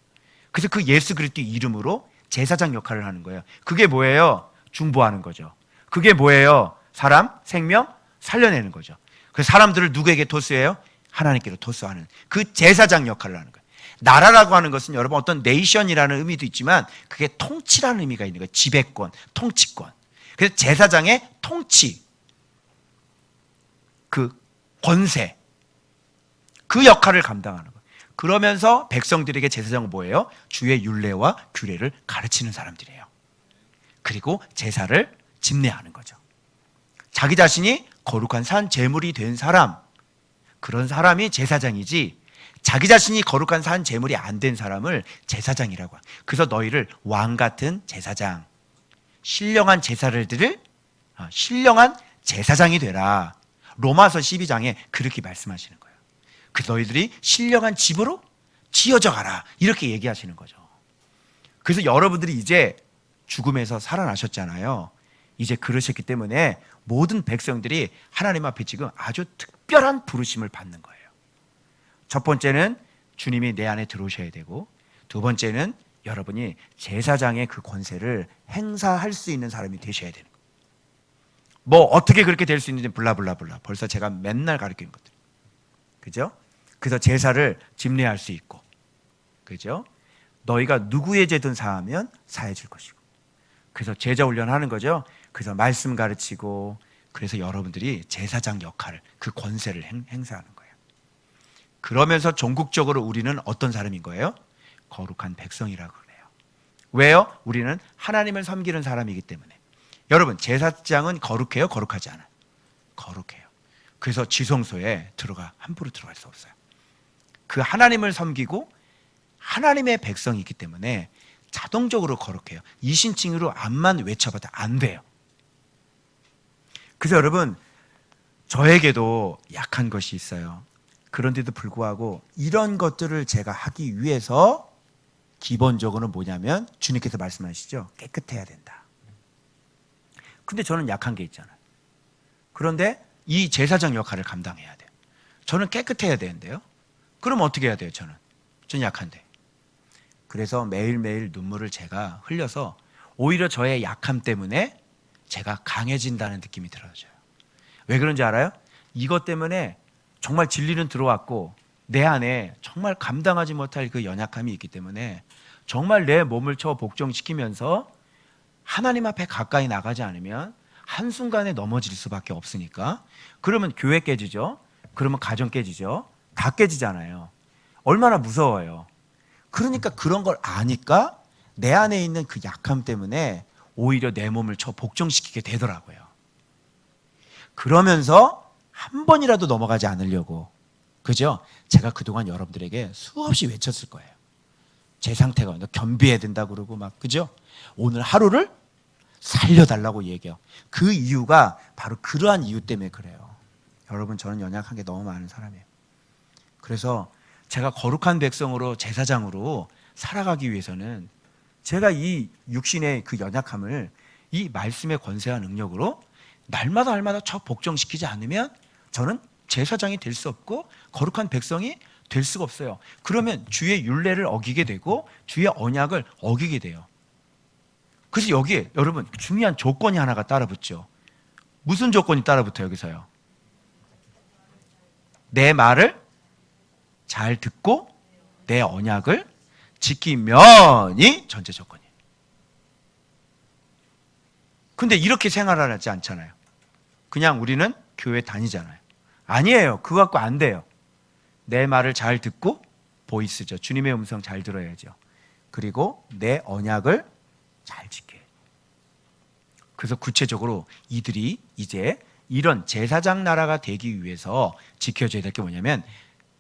그래서 그 예수 그리스도의 이름으로 제사장 역할을 하는 거예요. 그게 뭐예요? 중보하는 거죠. 그게 뭐예요? 사람 생명 살려내는 거죠. 그래서 사람들을 누구에게 토스해요? 하나님께로 토스하는 그 제사장 역할을 하는 거예요. 나라라고 하는 것은 여러분 어떤 네이션이라는 의미도 있지만 그게 통치라는 의미가 있는 거예요. 지배권, 통치권. 그래서 제사장의 통치, 그 권세, 그 역할을 감당하는 거예요. 그러면서 백성들에게 제사장은 뭐예요? 주의 율례와 규례를 가르치는 사람들이에요. 그리고 제사를 집례하는 거죠. 자기 자신이 거룩한 산 제물이 된 사람, 그런 사람이 제사장이지, 자기 자신이 거룩한 산 제물이 안 된 사람을 제사장이라고 해요. 그래서 너희를 왕 같은 제사장, 신령한 제사를 드릴 신령한 제사장이 되라. 로마서 12장에 그렇게 말씀하시는 거예요. 그래서 너희들이 신령한 집으로 지어져 가라, 이렇게 얘기하시는 거죠. 그래서 여러분들이 이제 죽음에서 살아나셨잖아요. 이제 그러셨기 때문에 모든 백성들이 하나님 앞에 지금 아주 특별한 부르심을 받는 거예요. 첫 번째는 주님이 내 안에 들어오셔야 되고, 두 번째는 여러분이 제사장의 그 권세를 행사할 수 있는 사람이 되셔야 되는 거예요. 뭐 어떻게 그렇게 될 수 있는지 블라블라블라 벌써 제가 맨날 가르치는 것들, 그죠? 그래서 제사를 집례할 수 있고, 그죠? 너희가 누구의 죄든 사하면 사해 줄 것이고, 그래서 제자 훈련하는 거죠. 그래서 말씀 가르치고, 그래서 여러분들이 제사장 역할을, 그 권세를 행사하는 거예요. 그러면서 종국적으로 우리는 어떤 사람인 거예요? 거룩한 백성이라고 그래요. 왜요? 우리는 하나님을 섬기는 사람이기 때문에. 여러분, 제사장은 거룩해요? 거룩하지 않아요? 거룩해요. 그래서 지성소에 함부로 들어갈 수 없어요. 그 하나님을 섬기고 하나님의 백성이기 때문에 자동적으로 거룩해요. 이신칭의로 암만 외쳐봐도 안 돼요. 그래서 여러분, 저에게도 약한 것이 있어요. 그런데도 불구하고 이런 것들을 제가 하기 위해서 기본적으로 뭐냐면 주님께서 말씀하시죠. 깨끗해야 된다. 근데 저는 약한 게 있잖아요. 그런데 이 제사장 역할을 감당해야 돼요. 저는 깨끗해야 되는데요. 그럼 어떻게 해야 돼요? 저는 약한데. 그래서 매일매일 눈물을 제가 흘려서 오히려 저의 약함 때문에 제가 강해진다는 느낌이 들어져요. 왜 그런지 알아요? 이것 때문에 정말 진리는 들어왔고 내 안에 정말 감당하지 못할 그 연약함이 있기 때문에 정말 내 몸을 쳐 복종시키면서 하나님 앞에 가까이 나가지 않으면 한순간에 넘어질 수밖에 없으니까. 그러면 교회 깨지죠. 그러면 가정 깨지죠. 다 깨지잖아요. 얼마나 무서워요. 그러니까 그런 걸 아니까 내 안에 있는 그 약함 때문에 오히려 내 몸을 쳐 복종시키게 되더라고요. 그러면서 한 번이라도 넘어가지 않으려고, 그죠? 제가 그동안 여러분들에게 수없이 외쳤을 거예요. 제 상태가 너 겸비해야 된다 그러고 막, 그죠? 오늘 하루를 살려달라고 얘기해요. 그 이유가 바로 그러한 이유 때문에 그래요. 여러분, 저는 연약한 게 너무 많은 사람이에요. 그래서 제가 거룩한 백성으로, 제사장으로 살아가기 위해서는 제가 이 육신의 그 연약함을 이 말씀의 권세와 능력으로 날마다 저 복종시키지 않으면 저는 제사장이 될 수 없고 거룩한 백성이 될 수가 없어요. 그러면 주의 율례를 어기게 되고 주의 언약을 어기게 돼요. 그래서 여기에 여러분 중요한 조건이 하나가 따라붙죠. 무슨 조건이 따라붙어요? 여기서요. 내 말을 잘 듣고 내 언약을 지키면이 전제 조건이에요. 근데 이렇게 생활하지 않잖아요. 그냥 우리는 교회 다니잖아요. 아니에요. 그거 갖고 안 돼요. 내 말을 잘 듣고, 보이스죠. 주님의 음성 잘 들어야죠. 그리고 내 언약을 잘 지켜요. 그래서 구체적으로 이들이 이제 이런 제사장 나라가 되기 위해서 지켜줘야 될 게 뭐냐면,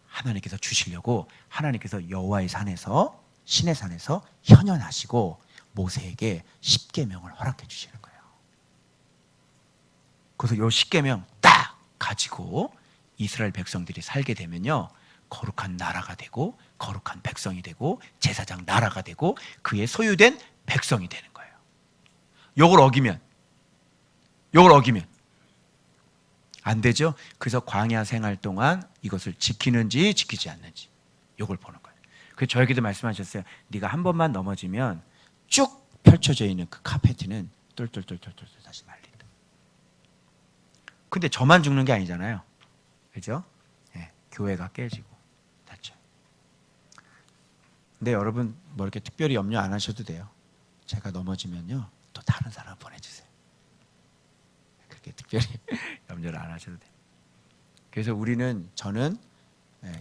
하나님께서 주시려고 하나님께서 여호와의 산에서, 신의 산에서 현현하시고 모세에게 십계명을 허락해 주시는 거예요. 그래서 요 십계명 딱 가지고 이스라엘 백성들이 살게 되면요, 거룩한 나라가 되고 거룩한 백성이 되고 제사장 나라가 되고 그의 소유된 백성이 되는 거예요. 요걸 어기면 안 되죠. 그래서 광야 생활 동안 이것을 지키는지 지키지 않는지 요걸 보는 거예요. 그래서 저에게도 말씀하셨어요. 네가 한 번만 넘어지면 쭉 펼쳐져 있는 그 카페트는 똘똘똘똘똘 다시 말린다. 근데 저만 죽는 게 아니잖아요. 그죠? 네, 교회가 깨지고 다쳐요. 근데 여러분 뭐 이렇게 특별히 염려 안 하셔도 돼요. 제가 넘어지면요 또 다른 사람 보내주세요. 그렇게 특별히 염려를 안 하셔도 돼요. 그래서 저는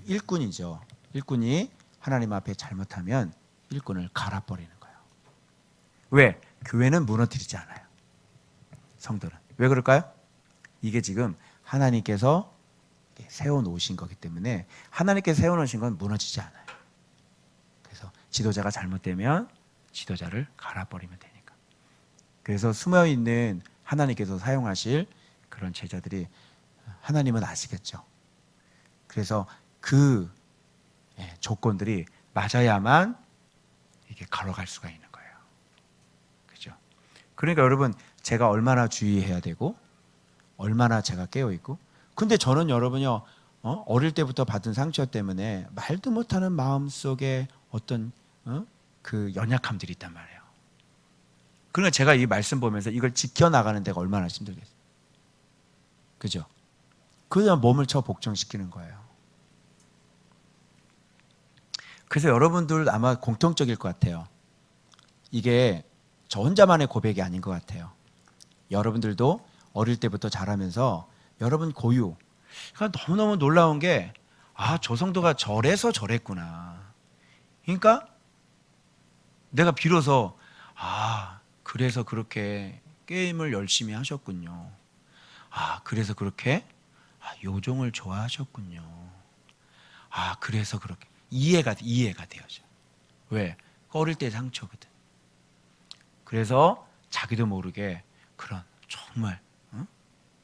일꾼이죠. 일꾼이 하나님 앞에 잘못하면 일꾼을 갈아버리는 거예요. 왜? 교회는 무너뜨리지 않아요. 성도는. 왜 그럴까요? 이게 지금 하나님께서 세워놓으신 거기 때문에, 하나님께서 세워놓으신 건 무너지지 않아요. 그래서 지도자가 잘못되면 지도자를 갈아버리면 되니까. 그래서 숨어있는 하나님께서 사용하실 그런 제자들이 하나님은 아시겠죠. 그래서 그 조건들이 맞아야만 이게 걸어갈 수가 있는 거예요. 그죠? 그러니까 여러분, 제가 얼마나 주의해야 되고 얼마나 제가 깨어있고. 근데 저는 여러분요, 어릴 때부터 받은 상처 때문에 말도 못하는 마음속에 어떤 그 연약함들이 있단 말이에요. 그러니까 제가 이 말씀 보면서 이걸 지켜나가는 데가 얼마나 힘들겠어요. 그죠? 그냥 몸을 쳐 복종시키는 거예요. 그래서 여러분들 아마 공통적일 것 같아요. 이게 저 혼자만의 고백이 아닌 것 같아요. 여러분들도 어릴 때부터 자라면서 여러분 고유. 그러니까 너무너무 놀라운 게 저 성도가 저래서 저랬구나. 그러니까 내가 비로소 그래서 그렇게 게임을 열심히 하셨군요. 그래서 그렇게 요종을 좋아하셨군요. 그래서 그렇게 이해가 되어져. 왜? 어릴 때 상처거든. 그래서 자기도 모르게 그런 정말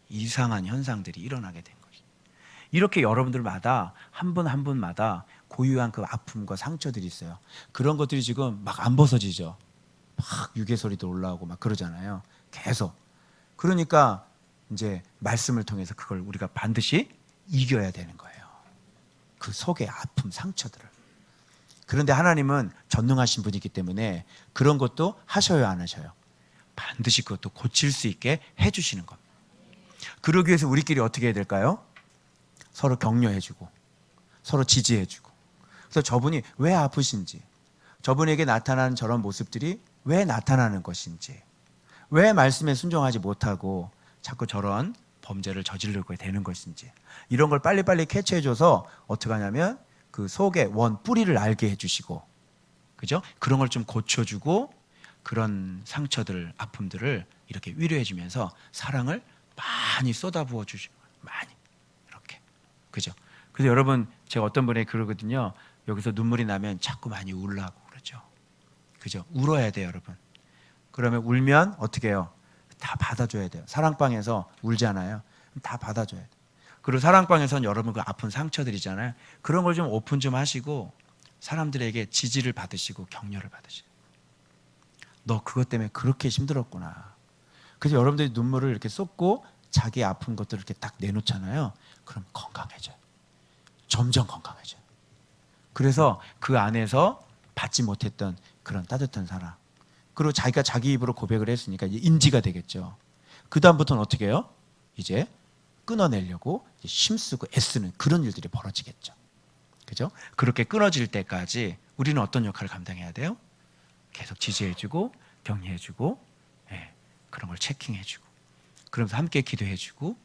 이상한 현상들이 일어나게 된 것이. 이렇게 여러분들마다 한 분 한 분마다 고유한 그 아픔과 상처들이 있어요. 그런 것들이 지금 막 안 벗어지죠. 막 유괴소리도 올라오고 막 그러잖아요. 계속. 그러니까 이제 말씀을 통해서 그걸 우리가 반드시 이겨야 되는 거예요. 그 속의 아픔, 상처들을. 그런데 하나님은 전능하신 분이기 때문에 그런 것도 하셔요, 안 하셔요? 반드시 그것도 고칠 수 있게 해주시는 겁니다. 그러기 위해서 우리끼리 어떻게 해야 될까요? 서로 격려해주고 서로 지지해주고. 그래서 저분이 왜 아프신지, 저분에게 나타나는 저런 모습들이 왜 나타나는 것인지, 왜 말씀에 순종하지 못하고 자꾸 저런 범죄를 저지르게 되는 것인지, 이런 걸 빨리빨리 캐치해줘서 어떻게 하냐면 그 속의 원 뿌리를 알게 해주시고, 그죠? 그런 걸 좀 고쳐주고 그런 상처들, 아픔들을 이렇게 위로해주면서 사랑을 많이 쏟아부어 주시고, 많이 이렇게, 그죠? 그래서 여러분, 제가 어떤 분에게 그러거든요. 여기서 눈물이 나면 자꾸 많이 울라고 그러죠. 그죠? 울어야 돼요, 여러분. 그러면 울면 어떻게 해요? 다 받아줘야 돼요. 사랑방에서 울잖아요. 다 받아줘야 돼요. 그리고 사랑방에서는 여러분 그 아픈 상처들이잖아요. 그런 걸 좀 오픈 좀 하시고 사람들에게 지지를 받으시고 격려를 받으시고, 너 그것 때문에 그렇게 힘들었구나. 그래서 여러분들이 눈물을 이렇게 쏟고 자기 아픈 것들을 이렇게 딱 내놓잖아요. 그럼 건강해져요. 점점 건강해져요. 그래서 그 안에서 받지 못했던 그런 따뜻한 사랑, 그리고 자기가 자기 입으로 고백을 했으니까 이제 인지가 되겠죠. 그 다음부터는 어떻게 해요? 이제 끊어내려고 힘쓰고 애쓰는 그런 일들이 벌어지겠죠. 그죠? 그렇게 끊어질 때까지 우리는 어떤 역할을 감당해야 돼요? 계속 지지해주고 격려해주고, 그런 걸 체킹해주고, 그러면서 함께 기도해주고,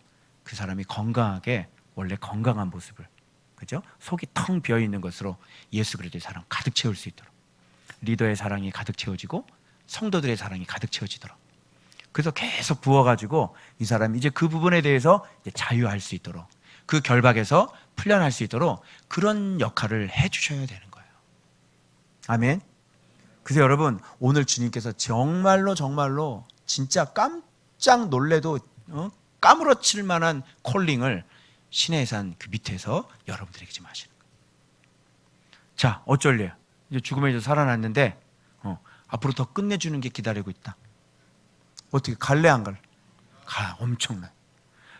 그 사람이 건강하게 원래 건강한 모습을, 그죠? 속이 텅 비어 있는 것으로 예수 그리스도의 사랑 가득 채울 수 있도록, 리더의 사랑이 가득 채워지고 성도들의 사랑이 가득 채워지도록, 그래서 계속 부어가지고 이 사람이 이제 그 부분에 대해서 이제 자유할 수 있도록, 그 결박에서 풀려날 수 있도록 그런 역할을 해주셔야 되는 거예요. 아멘. 그래서 여러분, 오늘 주님께서 정말로 정말로 진짜 깜짝 놀래도 까무러칠 만한 콜링을 신의 산 그 밑에서 여러분들에게 지금 하시는 거예요. 자, 어쩔래요? 이제 죽음에서 살아났는데 앞으로 더 끝내주는 게 기다리고 있다. 어떻게 갈래 안 갈래? 엄청나.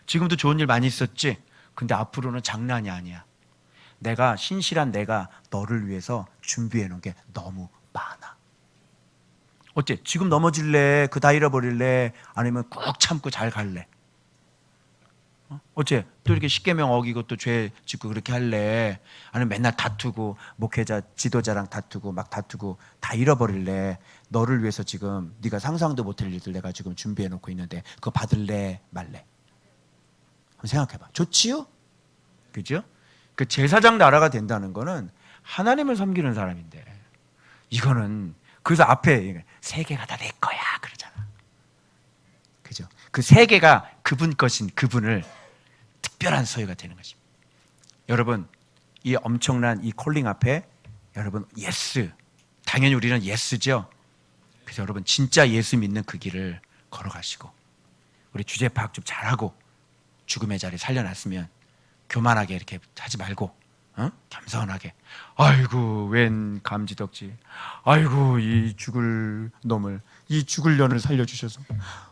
지금도 좋은 일 많이 있었지? 근데 앞으로는 장난이 아니야. 내가 신실한 내가 너를 위해서 준비해 놓은 게 너무 많아. 어째? 지금 넘어질래? 그 다 잃어버릴래? 아니면 꾹 참고 잘 갈래? 어째? 또 이렇게 십계명 어기고 또 죄 짓고 그렇게 할래? 아니면 맨날 다투고 목회자 지도자랑 다투고 막 다투고 다 잃어버릴래? 너를 위해서 지금 네가 상상도 못할 일들 내가 지금 준비해 놓고 있는데 그거 받을래 말래? 한번 생각해봐. 좋지요? 그죠? 그 제사장 나라가 된다는 거는 하나님을 섬기는 사람인데, 이거는 그래서 앞에 세 개가 다 내 거야 그러잖아. 그죠? 그 세 개가 그분 것인 그분을 특별한 소유가 되는 것입니다. 여러분, 이 엄청난 이 콜링 앞에 여러분 예스, 당연히 우리는 예스죠. 그래서 여러분 진짜 예수 믿는 그 길을 걸어가시고, 우리 주제 파악 좀 잘하고 죽음의 자리 살려놨으면 교만하게 이렇게 하지 말고 겸손하게, 아이고 웬 감지덕지, 아이고 이 죽을 놈을, 이 죽을 년을 살려주셔서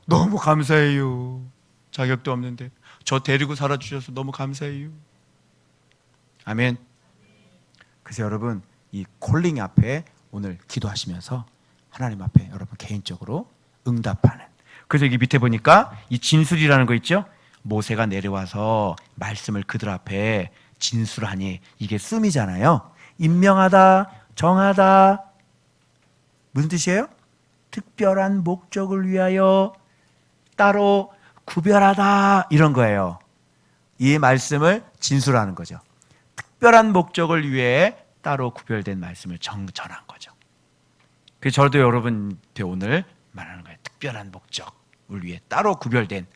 너무 감사해요. 자격도 없는데 저 데리고 살아주셔서 너무 감사해요. 아멘. 그래서 여러분 이 콜링 앞에 오늘 기도하시면서 하나님 앞에 여러분 개인적으로 응답하는, 그래서 여기 밑에 보니까 이 진술이라는 거 있죠? 모세가 내려와서 말씀을 그들 앞에 진술하니, 이게 씀이잖아요. 임명하다, 정하다. 무슨 뜻이에요? 특별한 목적을 위하여 따로 구별하다 이런 거예요. 이 말씀을 진술하는 거죠. 특별한 목적을 위해 따로 구별된 말씀을 전한 거죠. 그래서 저도 여러분한테 오늘 말하는 거예요. 특별한 목적을 위해 따로 구별된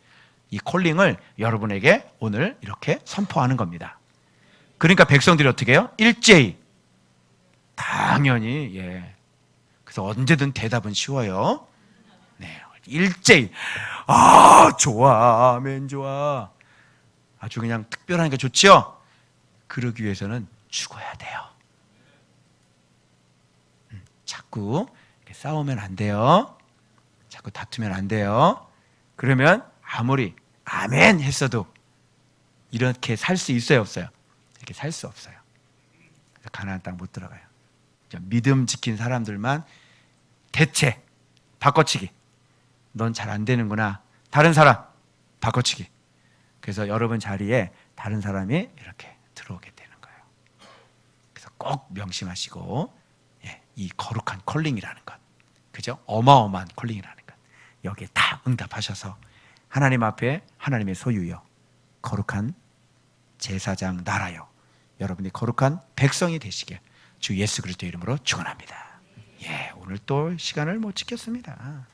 이 콜링을 여러분에게 오늘 이렇게 선포하는 겁니다. 그러니까 백성들이 어떻게 해요? 일제히 당연히 그래서 언제든 대답은 쉬워요. 네, 일제히 좋아, 아멘 좋아. 아주 그냥 특별하니까 좋지요. 그러기 위해서는 죽어야 돼요. 자꾸 싸우면 안 돼요. 자꾸 다투면 안 돼요. 그러면 아무리 아멘 했어도 이렇게 살 수 있어요, 없어요? 이렇게 살 수 없어요. 그래서 가나안 땅 못 들어가요. 믿음 지킨 사람들만 대체 바꿔치기. 넌 잘 안 되는구나. 다른 사람 바꿔치기. 그래서 여러분 자리에 다른 사람이 이렇게 들어오게 되는 거예요. 그래서 꼭 명심하시고 이 거룩한 콜링이라는 것, 그죠? 어마어마한 콜링이라는 것, 여기에 다 응답하셔서 하나님 앞에 하나님의 소유요, 거룩한 제사장 나라요, 여러분이 거룩한 백성이 되시길 주 예수 그리스도 이름으로 축원합니다. 오늘 또 시간을 못 지켰습니다.